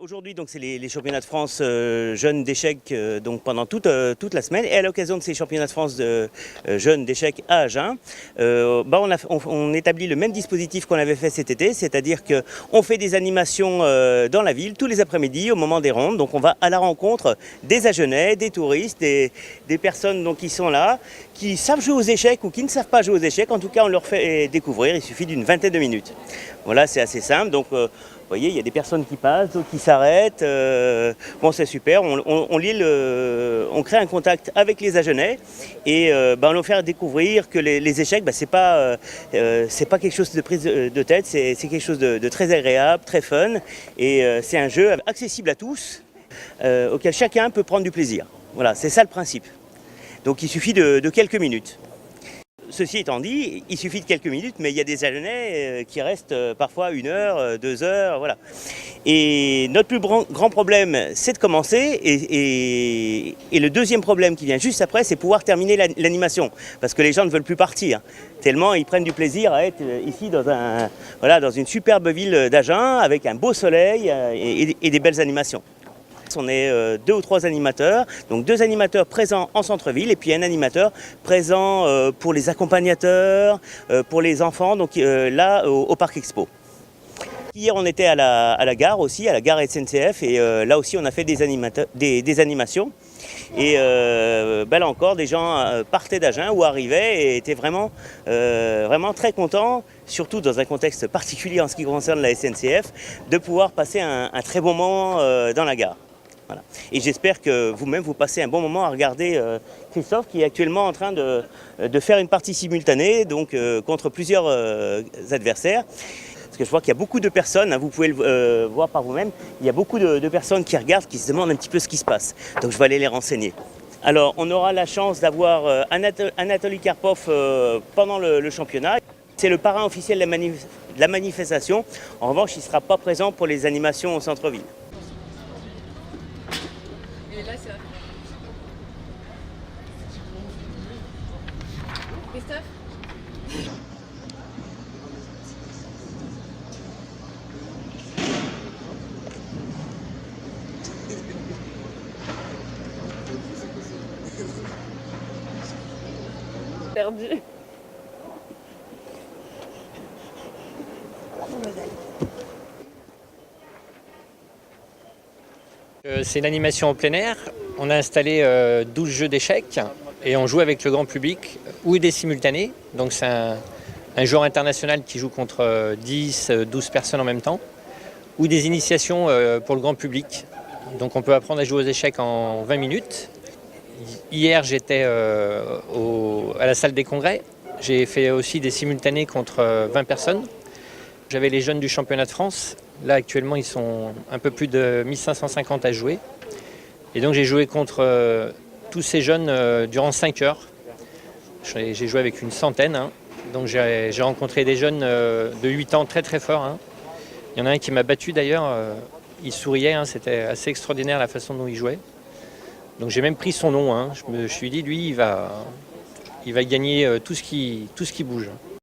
Aujourd'hui, donc, c'est les championnats de France jeunes d'échecs donc pendant toute la semaine. Et à l'occasion de ces championnats de France de jeunes d'échecs à Agen, on établit le même dispositif qu'on avait fait cet été, c'est-à-dire qu'on fait des animations dans la ville tous les après-midi au moment des rondes. Donc on va à la rencontre des Agenais, des touristes, des personnes donc, qui sont là, qui savent jouer aux échecs ou qui ne savent pas jouer aux échecs. En tout cas, on leur fait découvrir, il suffit d'une vingtaine de minutes. Voilà, c'est assez simple. Donc, vous voyez, il y a des personnes qui passent, d'autres qui s'arrêtent. Bon, c'est super. On crée un contact avec les Agenais et on leur fait découvrir que les échecs, c'est pas quelque chose de prise de tête, c'est quelque chose de très agréable, très fun. Et c'est un jeu accessible à tous, auquel chacun peut prendre du plaisir. Voilà, c'est ça le principe. Donc il suffit de quelques minutes. Ceci étant dit, il suffit de quelques minutes, mais il y a des Agenais qui restent parfois 1 heure, 2 heures, voilà. Et notre plus grand problème, c'est de commencer, et le deuxième problème qui vient juste après, c'est pouvoir terminer l'animation, parce que les gens ne veulent plus partir, tellement ils prennent du plaisir à être ici dans une superbe ville d'Agen, avec un beau soleil et des belles animations. On est 2 ou 3 animateurs, donc 2 animateurs présents en centre-ville et puis un animateur présent pour les accompagnateurs, pour les enfants, donc là au Parc Expo. Hier on était à la gare aussi, à la gare SNCF, et là aussi on a fait des animations. Et là encore, des gens partaient d'Agen ou arrivaient et étaient vraiment très contents, surtout dans un contexte particulier en ce qui concerne la SNCF, de pouvoir passer un très bon moment dans la gare. Voilà. Et j'espère que vous-même, vous passez un bon moment à regarder Christophe, qui est actuellement en train de faire une partie simultanée donc, contre plusieurs adversaires. Parce que je vois qu'il y a beaucoup de personnes, hein, vous pouvez le voir par vous-même, il y a beaucoup de personnes qui regardent, qui se demandent un petit peu ce qui se passe. Donc je vais aller les renseigner. Alors on aura la chance d'avoir Anatoly Karpov pendant le championnat. C'est le parrain officiel de la manifestation. En revanche, il ne sera pas présent pour les animations au centre-ville. Et là, c'est Christophe. Perdu. C'est une animation en plein air. On a installé 12 jeux d'échecs et on joue avec le grand public ou des simultanés. Donc c'est un joueur international qui joue contre 10, 12 personnes en même temps, ou des initiations pour le grand public. Donc on peut apprendre à jouer aux échecs en 20 minutes. Hier j'étais à la salle des congrès. J'ai fait aussi des simultanés contre 20 personnes. J'avais les jeunes du championnat de France. Là, actuellement, ils sont un peu plus de 1550 à jouer. Et donc, j'ai joué contre tous ces jeunes durant 5 heures. J'ai joué avec une centaine. Hein. Donc, j'ai rencontré des jeunes de 8 ans très, très forts. Hein. Il y en a un qui m'a battu, d'ailleurs. Il souriait. Hein. C'était assez extraordinaire la façon dont il jouait. Donc, j'ai même pris son nom. Hein. Je me suis dit, lui, il va gagner tout ce qui bouge.